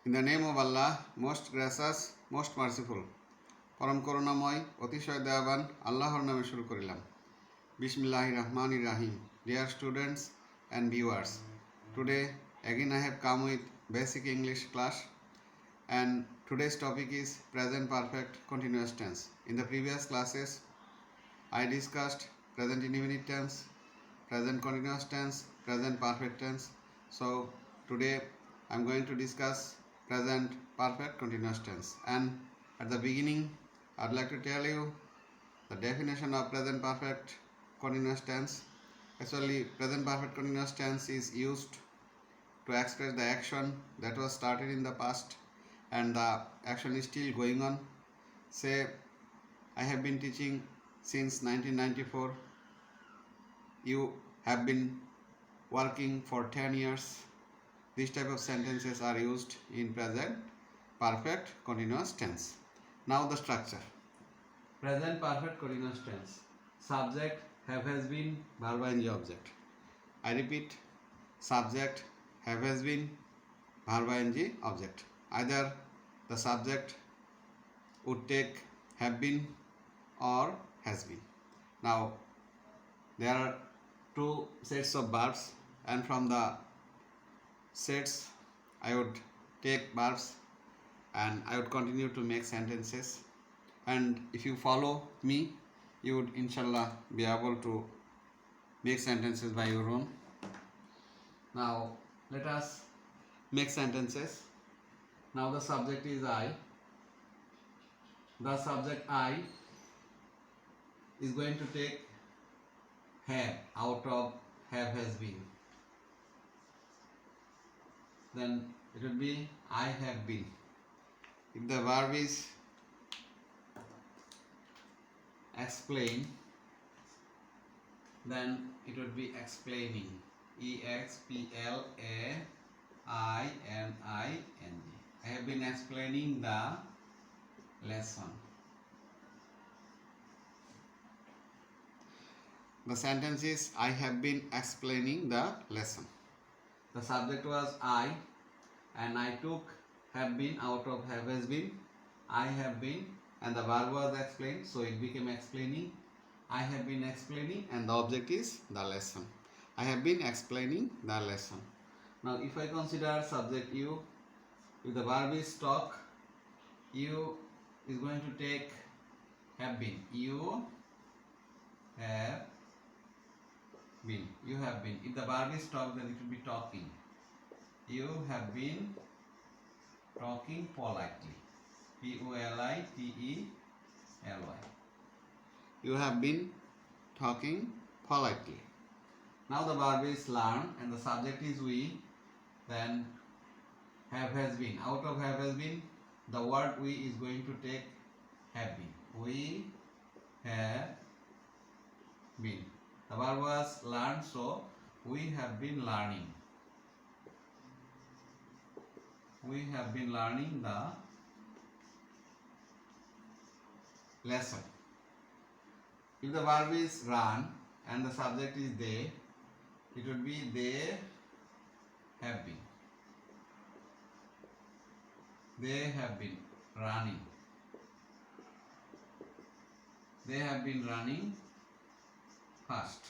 In the name of Allah, most gracious, most merciful, পরম করুণাময়, অতিশয় দয়াবান আল্লাহর নামে শুরু করিলাম। বিসমিল্লাহির রহমানির রহিম. Dear students and viewers, today again I have come with basic English class, and today's topic is present perfect continuous tense. In the previous classes, I discussed present indefinite tense, present continuous tense, present perfect tense. So today I am going to discuss present perfect continuous tense. And at the beginning, I'd like to tell you the definition of present perfect continuous tense. Actually, present perfect continuous tense is used to express the action that was started in the past and the action is still going on. Say, I have been teaching since 1994. You have been working for 10 years. These type of sentences are used in present perfect continuous tense. Now the structure. Present perfect continuous tense. Subject, have, has been, verb, ing, object. I repeat, subject, have, has been, verb, ing, object. Either the subject would take have been or has been. Now there are two sets of verbs, and from the sets I would take verbs and I would continue to make sentences, and if you follow me, you would inshallah be able to make sentences by your own. Now let us make sentences. Now the subject is I. The subject I is going to take have out of have, has been. Then it will be I have been. If the verb is explain, then it would be explaining. explainin. I have been explaining the lesson. The sentence is I have been explaining the lesson. The subject was I, and I took have been out of have, has been. I have been, and the verb was explained, so it became explaining. I have been explaining, and the object is the lesson. I have been explaining the lesson. Now if I consider subject you, if the verb is talk, you is going to take have been. You have been. You have been. If the verb is talk, then it will be talking. You have been talking politely. Politely. You have been talking politely. Now the verb is learn, and the subject is we. Then have, has been. Out of have, has been, the word we is going to take have been. We have been. The verb was learn, so we have been learning. We have been learning the lesson. If the verb is run and the subject is they, it would be they have been. They have been running. They have been running fast.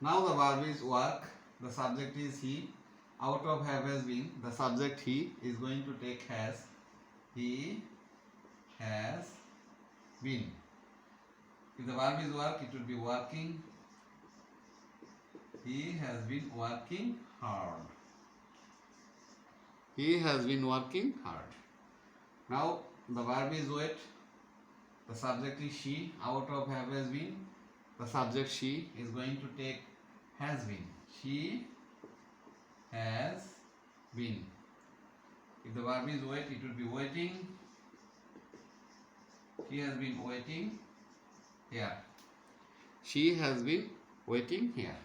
Now the verb is work. The subject is he. Out of have, has been, the subject he is going to take has. He has been. If the verb is work, it will be working. He has been working hard. He has been working hard. Now the verb is wait. The subject is she. Out of have, has been, the subject she is going to take has been. She has been. If the verb is wait, it will be waiting. She has been waiting here. She has been waiting here.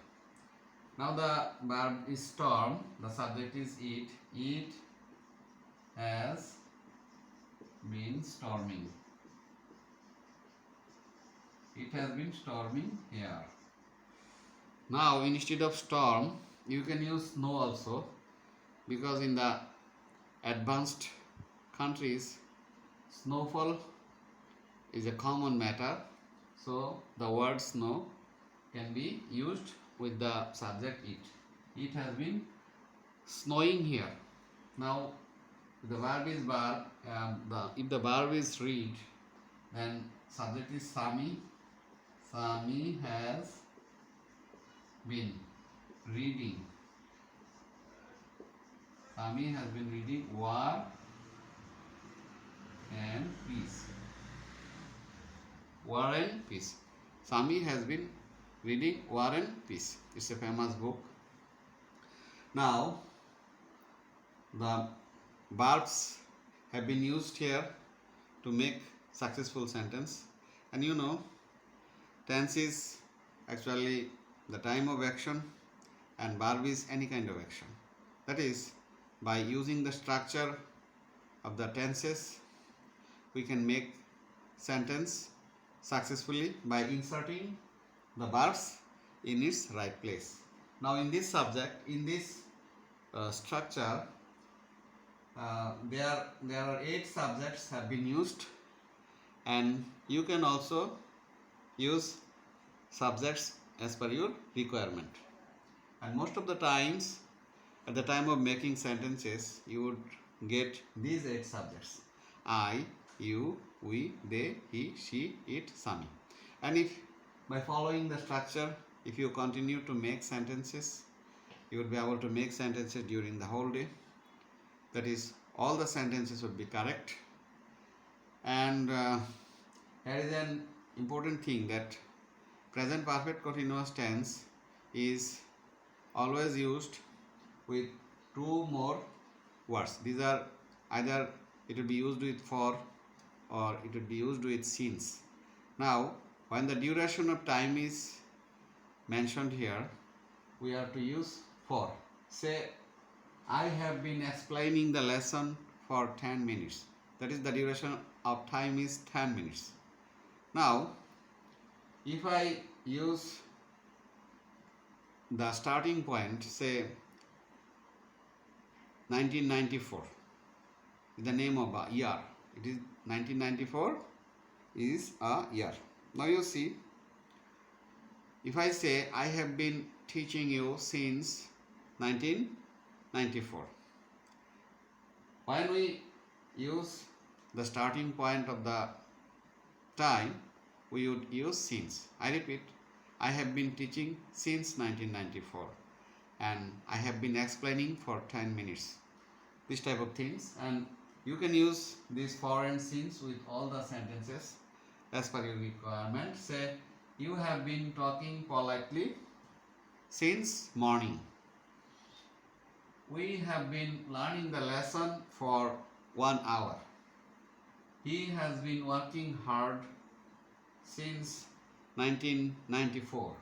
Now the verb is storm. The subject is it. It has been storming. It has been storming here. Now instead of storm, you can use snow also, because in the advanced countries, snowfall is a common matter, so the word snow can be used with the subject it. It has been snowing here. Now, the verb is verb. If the verb is read, then subject is Sami. Sami has been reading. Sami has been reading War and Peace. War and Peace. Sami has been reading War and Peace. It's a famous book. Now, the verbs have been used here to make successful sentence, and you know, tense is actually the time of action and verb is any kind of action. That is, by using the structure of the tenses, we can make sentence successfully by inserting the verbs in its right place. Now, in this subject, in this structure, there are 8 subjects have been used, and you can also use subjects as per your requirement. And most of the times, at the time of making sentences, you would get these 8 subjects: I, you, we, they, he, she, it, Sami. And if by following the structure, if you continue to make sentences, you would be able to make sentences during the whole day. That is, all the sentences would be correct. And here is an important thing, that present perfect continuous tense is always used with 2 more words. These are either it will be used with for or it will be used with since. Now, when the duration of time is mentioned here, we are to use for. Say, I have been explaining the lesson for 10 minutes. That is, the duration of time is 10 minutes. Now, if I use the starting point, say 1994, the name of a year. It is 1994 is a year. Now you see, if I say I have been teaching you since 1994, when we use the starting point of the time, we would use since. I repeat, I have been teaching since 1994 and I have been explaining for 10 minutes. This type of things, and you can use this for and since with all the sentences as per your requirement. Say, you have been talking politely since morning. We have been learning the lesson for 1 hour. He has been working hard since 1994.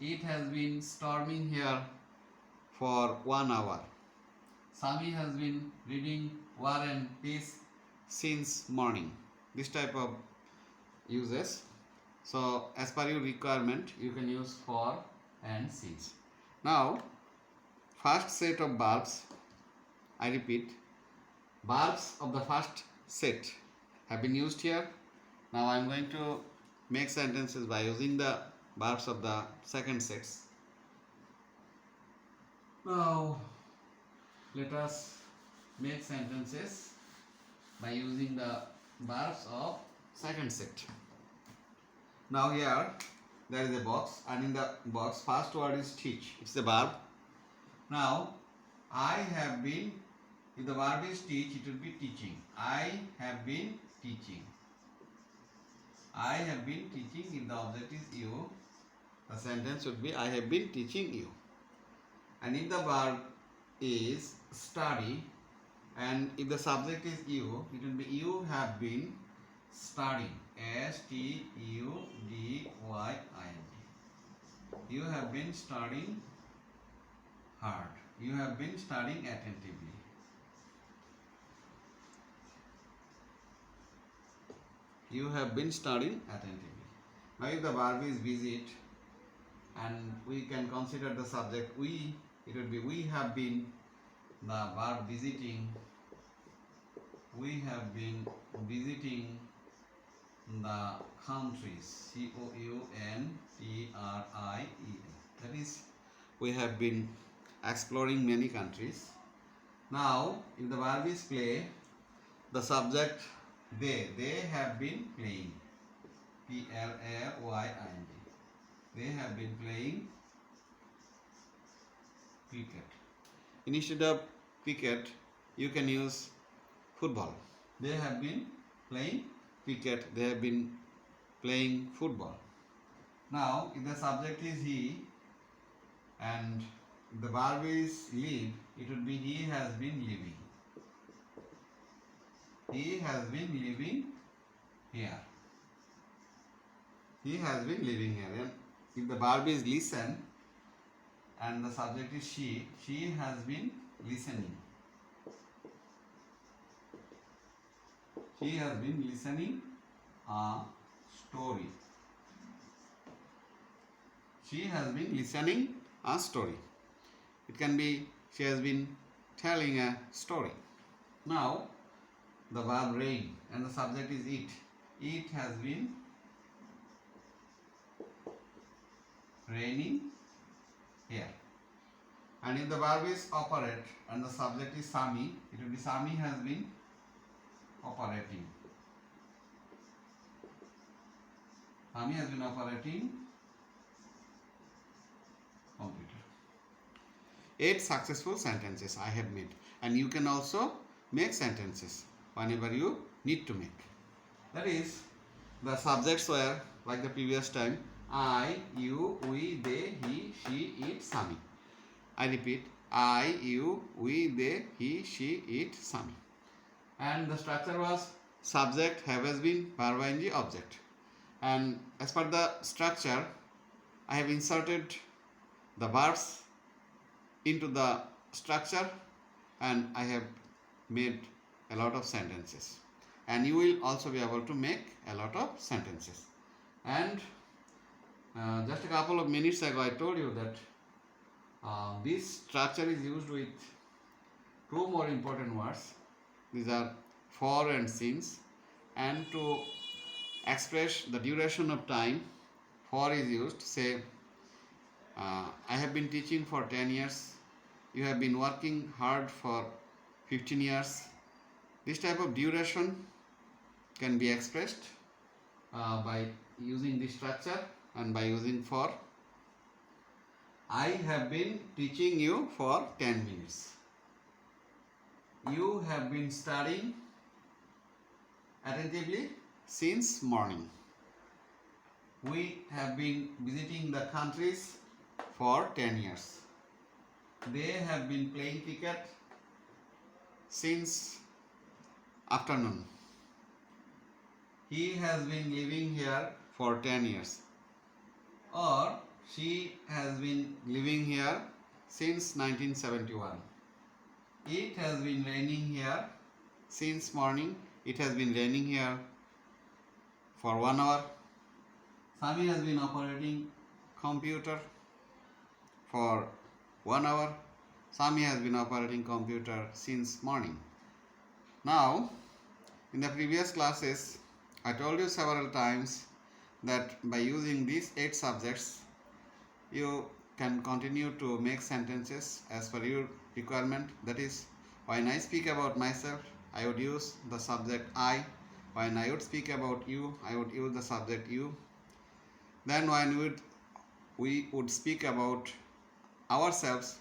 It has been storming here for 1 hour. Sami has been reading War and Peace since morning. This type of uses. So, as per your requirement, you can use for and since. Now, first set of verbs, I repeat, verbs of the first set have been used here. Now, I am going to make sentences by using the verbs of the second sets. Now, let us make sentences by using the verbs of second set. Now here there is a box, and in the box first word is teach. It's a verb. Now I have been, if the verb is teach, it will be teaching. I have been teaching. I have been teaching. If the object is you, the sentence would be I have been teaching you. And if the verb is study, and if the subject is you, it will be you have been studying. STUDYING. You have been studying hard. You have been studying attentively. You have been studying attentively. Now if the verb is visit, and we can consider the subject we, it would be we have been, the verb visiting we have been visiting the countries. Countries. That is, we have been exploring many countries. Now, if the verb is play, the subject they have been playing. Playing. They have been playing cricket. Instead of cricket, you can use football. They have been playing cricket. They have been playing football. Now, if the subject is he and the verb is live, it would be he has been living. He has been living here. He has been living here. And if the verb is listen and the subject is she has been listening. She has been listening a story. She has been listening a story. It can be she has been telling a story. Now, the verb rain and the subject is it. It has been raining here. And if the verb is operate and the subject is Sami, it will be Sami has been operating. Sami has been operating computer. 8 successful sentences I have made, and you can also make sentences whenever you need to make. That is, the subjects were like the previous time: I, you, we, they, he, she, it, Sami. I repeat: I, you, we, they, he, she, it, Sami. And the structure was subject, have has been, verb ing, object. And as per the structure, I have inserted the verbs into the structure and I have made a lot of sentences. And you will also be able to make a lot of sentences. And just a couple of minutes ago, I told you that this structure is used with 2 more important words. These are for and since. And to express the duration of time, for is used. Say, I have been teaching for 10 years. You have been working hard for 15 years. This type of duration can be expressed by using this structure and by using for. I have been teaching you for 10 minutes. You have been studying attentively since morning. We have been visiting the countries for 10 years. They have been playing cricket since afternoon. He has been living here for 10 years. Or she has been living here since 1971. It has been raining here since morning. It has been raining here for 1 hour. Sami has been operating computer for 1 hour. Sami has been operating computer since morning. Now, in the previous classes, I told you several times that by using these 8 subjects, you can continue to make sentences as per your requirement. That is, when I speak about myself, I would use the subject I. When I would speak about you, I would use the subject you. Then when we would speak about ourselves,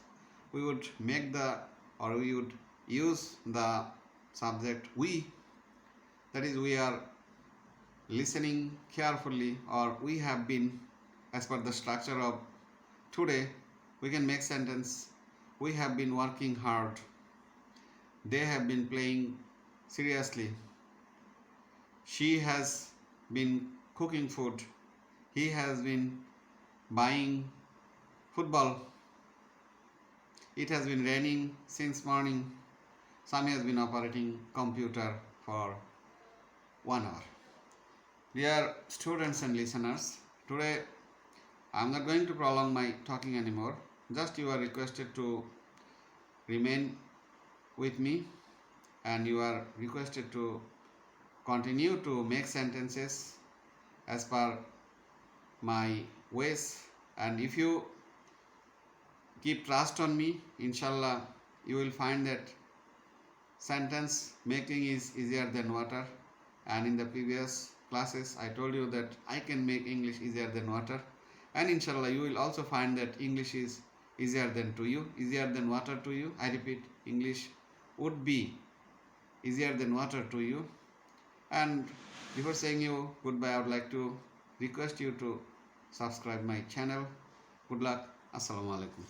we would we would use the subject we. That is, we are listening carefully, or we have been, as per the structure of today, we can make sentence: we have been working hard. They have been playing seriously. She has been cooking food. He has been buying football. It has been raining since morning. Sami has been operating computer for 1 hour. Dear students and listeners, today I am not going to prolong my talking anymore. Just you are requested to remain with me and you are requested to continue to make sentences as per my ways. And if you keep trust on me, inshallah you will find that sentence making is easier than water. And in the previous classes I told you that I can make English easier than water, and inshallah you will also find that English is easier than water to you. I repeat, English would be easier than water to you. And before saying you goodbye, I would like to request you to subscribe my channel. Good luck. Assalamu alaikum.